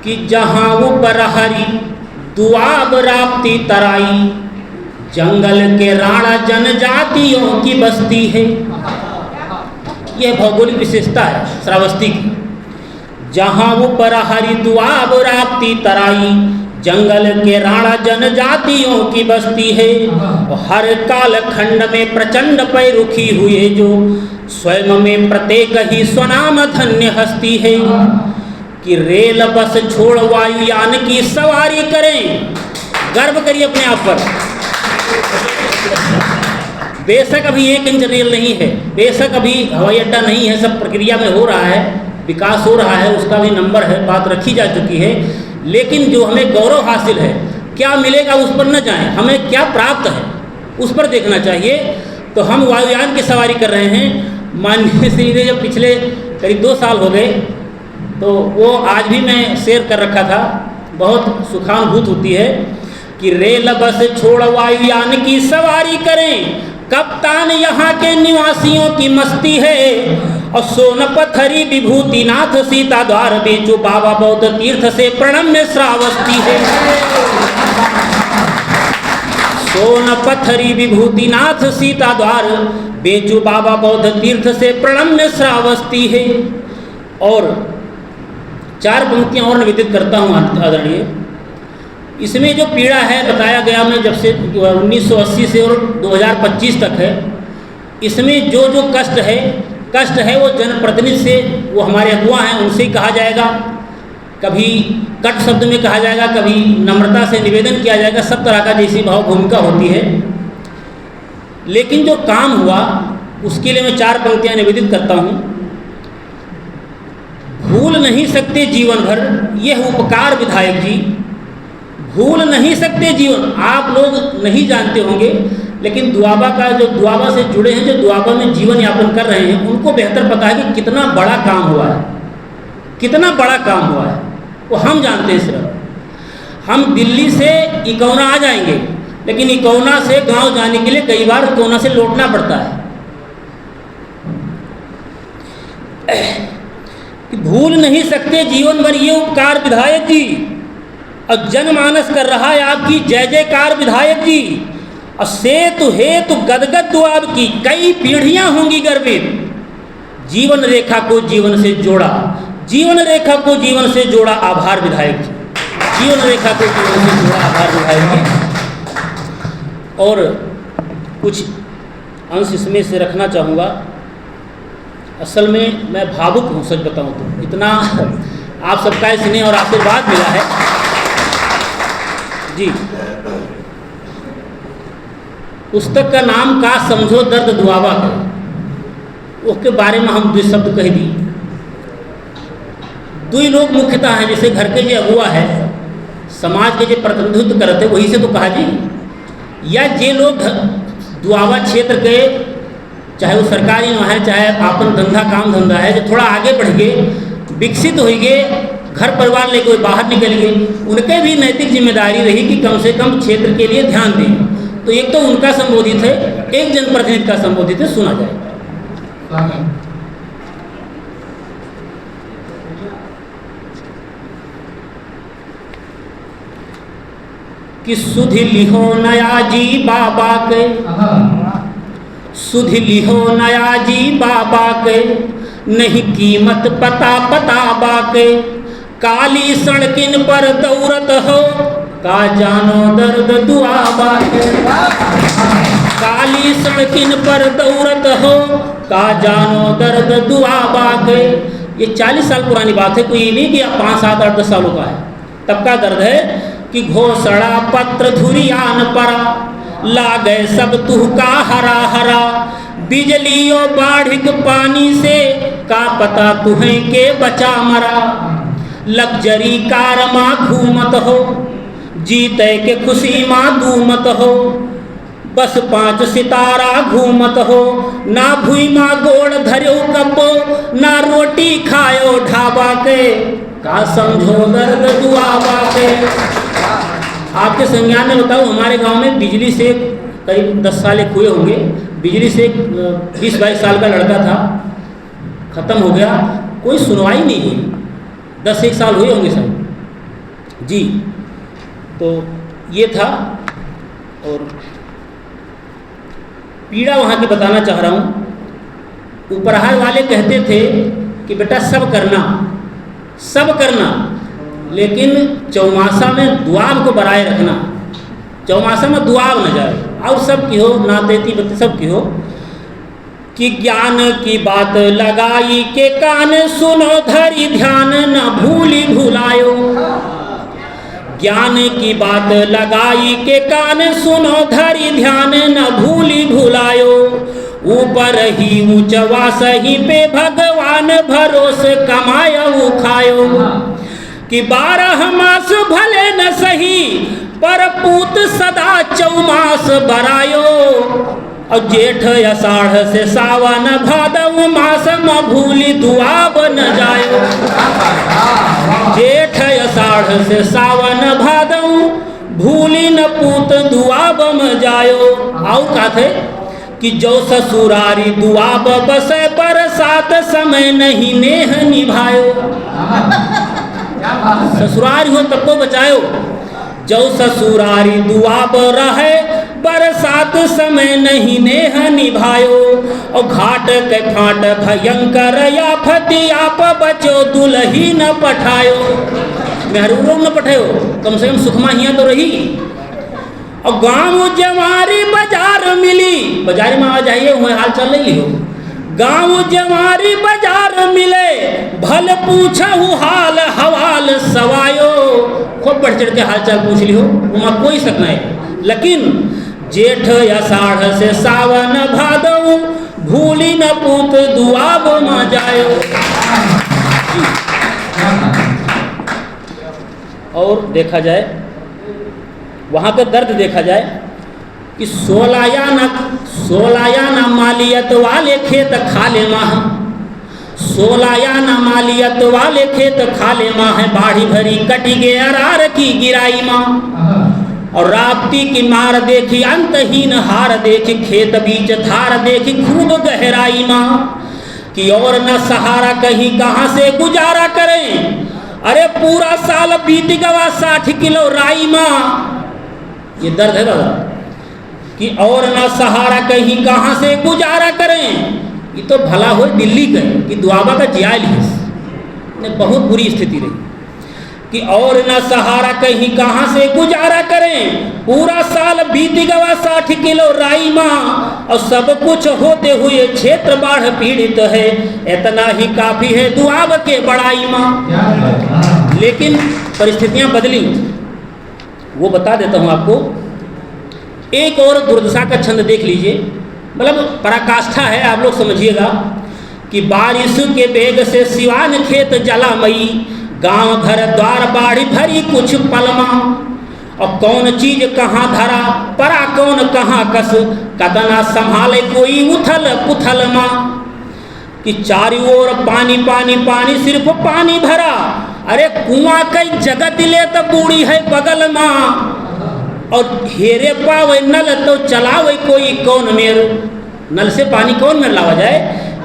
कि जहाँ ऊपर हरी दुआब राप्ती तराई, जंगल के राणा जनजातियों की बस्ती है। यह भौगोलिक विशेषता है श्रावस्ती की। जहाँ ऊपर हरी दुआब राप्ती तराई, जंगल के राणा जनजातियों की बस्ती है। हर काल खंड में प्रचंड पैरुखी हुए जो, स्वयं में प्रत्येक ही स्वनाम धन्य हस्ती है। कि रेल बस छोड़ वायुयान की सवारी करें, गर्व करिए अपने आप पर। बेशक अभी 1 इंच रेल नहीं है, बेशक अभी हवाई अड्डा नहीं है, सब प्रक्रिया में हो रहा है, विकास हो रहा है, उसका भी नंबर है, बात रखी जा चुकी है। लेकिन जो हमें गौरव हासिल है, क्या मिलेगा उस पर न जाएं, हमें क्या प्राप्त है उस पर देखना चाहिए। तो हम वायुयान की सवारी कर रहे हैं। माननीय श्री ने जब पिछले करीब 2 साल हो गए, तो वो आज भी मैं शेयर कर रखा था, बहुत सुखानुभूत होती है कि रेल बस छोड़ वायुयान की सवारी करें, कप्तान यहाँ के निवासियों की मस्ती है। और सोनपथरी विभूतिनाथ सीता द्वार बेचो, बाबा बौद्ध तीर्थ से प्रणम्य श्रावस्ती है। सोनपथरी विभूतिनाथ सीता द्वार बेचो, बाबा बौद्ध तीर्थ से प्रणम्य श्रावस्ती है। और 4 पंक्तियां और निवेदित करता हूँ आदरणीय। इसमें जो पीड़ा है बताया गया, मैं जब से 1980 से और 2025 तक है, इसमें जो जो कष्ट है वो जनप्रतिनिधि से, वो हमारे अगुआ हैं उनसे ही कहा जाएगा। कभी कट शब्द में कहा जाएगा, कभी नम्रता से निवेदन किया जाएगा, सब तरह का जैसी भाव भूमिका होती है। लेकिन जो काम हुआ उसके लिए मैं 4 पंक्तियां निवेदित करता हूँ। भूल नहीं सकते जीवन भर यह उपकार विधायक जी, भूल नहीं सकते जीवन। आप लोग नहीं जानते होंगे, लेकिन दुआबा का जो दुआबा से जुड़े हैं, जो दुआबा में जीवन यापन कर रहे हैं, उनको बेहतर पता है कि कितना बड़ा काम हुआ है, कितना बड़ा काम हुआ है वो हम जानते हैं। सिर्फ हम दिल्ली से इकौना आ जाएंगे, लेकिन इकौना से गांव जाने के लिए कई बार इकौना से लौटना पड़ता है। कि भूल नहीं सकते जीवन भर ये उपकार विधायक जी, और जनमानस कर रहा है आपकी जय जयकार विधायक जी। और सेतु हेतु गदगद दुआब की कई पीढ़ियां होंगी गर्वित, जीवन रेखा को जीवन से जोड़ा, जीवन रेखा को जीवन से जोड़ा आभार विधायक जी, जीवन रेखा को जीवन से जोड़ा आभार विधायक जी। और कुछ अंश इसमें से रखना चाहूँगा। असल में मैं भावुक हूँ, सच बताऊँ तो, इतना आप सबका स्नेह और आशीर्वाद मिला है जी। पुस्तक का नाम का समझो दर्द दुआबा का, उसके बारे में हम 2 शब्द कह दी। 2 लोग मुख्यतः हैं, जैसे घर के जो अगुआ है, समाज के जो प्रतिनिधित्व करते वही से तो कहा जी, या जे लोग दुआबा क्षेत्र के, चाहे वो सरकारी न है, चाहे आपन धंधा काम धंधा है, जो थोड़ा आगे बढ़ गए, विकसित हो गए, घर परिवार लेके कोई बाहर निकल गए, उनके भी नैतिक जिम्मेदारी रही कि कम से कम क्षेत्र के लिए ध्यान दें। तो एक तो उनका संबोधित है, एक जनप्रतिनिधि का संबोधित है, सुना जाए। कि सुधि लिहो नया जी बाबा के, सुधि लिहो नया जी बाबा के, नहीं कीमत पता पता बाके। काली सड़किन पर दौड़त हो, का जानो दर्द दुआबा के। काली सड़किन पर दौड़त हो, का जानो दर्द दुआबा के। ये 40 साल पुरानी बात है, कोई ये नहीं कि 5, 7, 8, 10 सालों का है। तब का दर्द है कि घोषणा पत्र धुरियान परा, लागे सब तुहका हरा हरा। बिजलियों बाढ़िक पानी से, का पता तुम्हें के बचा मरा। लग्जरी कार माँ घूमत हो, जीते के खुशी माँ दूमत हो। बस 5 सितारा घूमत हो, ना भूई माँ गोड़ धरो कपो, ना रोटी खायो ढाबा के। का समझो दर्द दुआबा के। आपके संज्ञान में बताऊँ, हमारे गांव में बिजली से करीब 10 साल हुए होंगे। बिजली से 20-22 साल का लड़का था, ख़त्म हो गया, कोई सुनवाई नहीं हुई। 10-1 साल हुए होंगे सर, जी, तो ये था। और पीड़ा वहाँ की बताना चाह रहा हूँ। उपरहार वाले कहते थे कि बेटा सब करना, लेकिन चौमासा में दुआब को बनाए रखना, चौमासा में दुआब न जाए, और सब की हो, नातेती बत्ती सब की हो। कि ज्ञान की बात लगाई के कान, सुनो धरी ध्यान, न भूली भुलायो। ज्ञान की बात लगाई के कान, सुनो धरी ध्यान, न भूली भुलायो। ऊपर ही ऊंचवा सही पे भगवान, भरोसे कमायो खायो। कि 12 मास भले न सही, पर पूत सदा चौमास बरायो। और जेठ अषाढ़ से सावन भादव, मास म भूली दुआब न जायो। जेठ अषाढ़ से सावन भादव, भूली न पूत दुआब म जायो। और का थे कि जो ससुरारी दुआब बसे, बरसात समय नहीं नेह निभायो। ससुरारी हो तब को बचायो। जो ससुरारी दुआब रहे, बरसात समय नहीं नेह निभायो। और घाट के फाट भयंकर आफत, आप बचो दुलही न पठायो। मेहरू न पठायो, कम से कम सुखमा हिया तो रही। और गाँव जवारी बाजार मिली, बाजारी में आ जाइए, वहाँ हाल चल रही हो। गाँव जवारी बाजार मिले, भल पूछहु हाल हवाल सवायो। खूब बढ़ चढ़ के हाल चाल पूछ लियो, वहाँ कोई शक नहीं। लेकिन जेठ अषाढ़ से सावन भादव, भूली न पूत दुआब म जायो। और देखा जाए वहाँ का दर्द देखा जाए कि 16 आना मालियत वाले खेत खाले माह, 16 आना मालियत वाले खेत खाले माह। बाढ़ी भरी कटी गे अरार की गिराई माँ। और राप्ती की मार देखी अंतहीन हार देखी, खेत बीच धार देखी खूब गहराई माँ। कि और न सहारा कहीं कहाँ से गुजारा करें, अरे पूरा साल बीत गवा 60 किलो राई माँ। ये दर्द है दादा कि और न सहारा कहीं कहाँ से गुजारा करें। ये तो भला हो दिल्ली का कि दुआबा का जियाल है, बहुत बुरी स्थिति रही। कि और न सहारा कहीं कहाँ से गुजारा करें, पूरा साल बीत गवा 60 किलो राई माँ। और सब कुछ होते हुए क्षेत्र बाढ़ पीड़ित है, इतना ही काफी है दुआब के बड़ाई माँ। लेकिन परिस्थितियां बदली, वो बता देता हूँ आपको। एक और दुर्दशा का छंद देख लीजिए, मतलब पराकाष्ठा है, आप लोग समझिएगा। कि बारिश के बेग से सिवान खेत जलामयी, गांव घर द्वार बाढ़ी भरी कुछ पलमा। और कौन चीज कहाँ धरा, परा कौन कहाँ कस, कतना संभाले कोई उथल पुथल माँ। कि चारों ओर पानी पानी पानी, सिर्फ पानी भरा, अरे कुआं कई जगत ले तो बूढ़ी है बगल माँ। और हेरे पावे नल तो चलावे कोई कौन मेर, नल से पानी कौन मेर लावा जाए।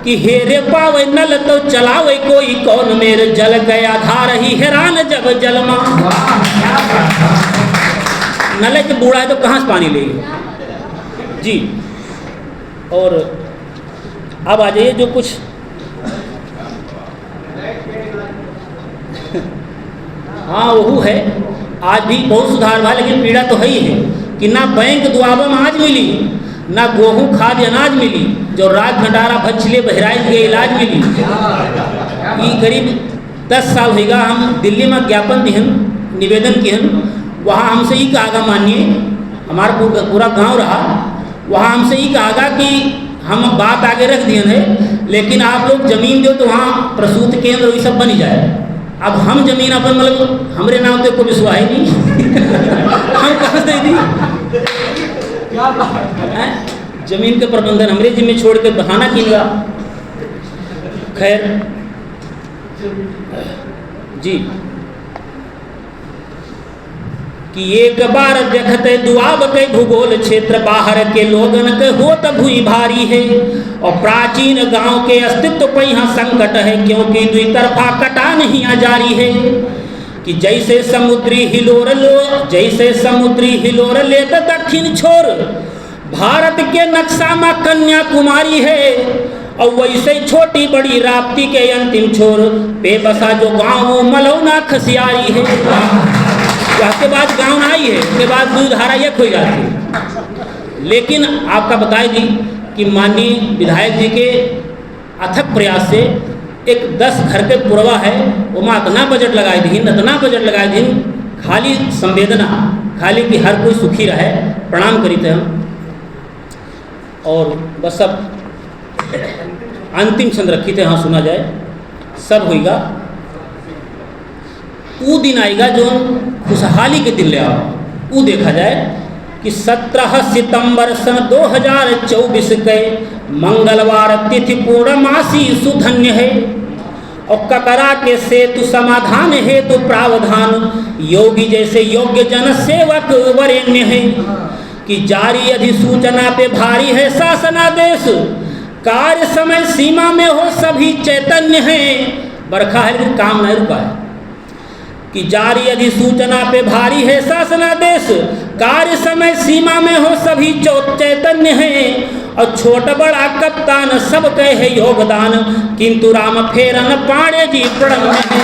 कि हेरे पावे नल तो चलावे कोई कौन मेर, जल गया धार ही हैरान जब जलमा। नल के बूढ़ा है तो कहाँ से पानी लेगी जी। और अब आ जाइए जो कुछ हाँ वह है, आज भी बहुत सुधार हुआ, लेकिन पीड़ा तो है ही है। कि ना बैंक दुआबा में आज मिली, ना गेहूँ खाद्य अनाज मिली, जो राज भंडारा भछले बहराइच के इलाज मिली। ये करीब 10 साल होगा हम दिल्ली में ज्ञापन दिहन, निवेदन किहन, वहाँ हमसे ही कहा मानिए, हमारा पूरा गांव रहा, वहाँ हमसे ही कहा कि हम बात आगे रख दिए हैं, लेकिन आप लोग जमीन दो तो वहाँ प्रसूति केंद्र ये सब बन जाए। अब हम जमीन अपन मतलब हमरे नाम पे कोई विश्वास ही नहीं हम कहाँ से दी जमीन के प्रबंधन हमरे जिम्मे छोड़ के बहाना किया। खैर जी, कि एक बार देखते दुआब के भूगोल क्षेत्र, बाहर के लोगन के होत भूई भारी है। और प्राचीन गांव के अस्तित्व पर यहाँ संकट है, क्योंकि दुई तरफा कटान ही जारी है। कि कि जैसे समुद्री हिलोर ले तो दक्षिण छोर, भारत के नक्शा में कन्याकुमारी है, और वैसे ही छोटी बड़ी राप्ती के अंतिम छोर पे बसा जो गाँव मलौना खसियारी है। उसके बाद गाँव आई है, उसके बाद दूधारा एक हो जाती है। लेकिन आपका बताएगी कि माननीय विधायक जी के अथक प्रयास से एक 10 घर के पुरवा है, वो में इतना बजट लगाए दी खाली संवेदना, खाली कि हर कोई सुखी रहे, प्रणाम करी थे हम। और बस सब अंतिम क्षण रखी थे, हाँ सुना जाए सब होगा। वो दिन आएगा जो खुशहाली के दिन ले आओ, वो देखा जाए कि 17 सितंबर सन 2024 के मंगलवार तिथि पूर्णमासी सुधन्य है, और ककरा के सेतु समाधान हेतु प्रावधान योगी जैसे योग्य जन सेवक वरेण्य है, कि जारी अधिसूचना पे भारी है शासनादेश, कार्य समय सीमा में हो सभी चैतन्य है। बरखा है लेकिन काम नहीं रुका है। कि जारी अधिसूचना पे भारी है शासनादेश, कार्य समय सीमा में हो सभी चैतन्य है, और छोट बड़ा कप्तान सब कहे है योगदान, किंतु राम फेरन पाणे जी प्रणम्य है।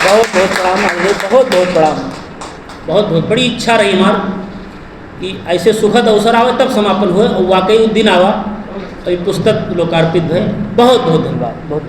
बहुत बहुत प्रणाम, बहुत बहुत प्रणाम। बहुत बहुत बड़ी इच्छा रही हमार कि ऐसे सुखद अवसर आवे तब समापन हुए, और वाकई दिन आवा तो ये पुस्तक लोकार्पित है। बहुत बहुत धन्यवाद। बहुत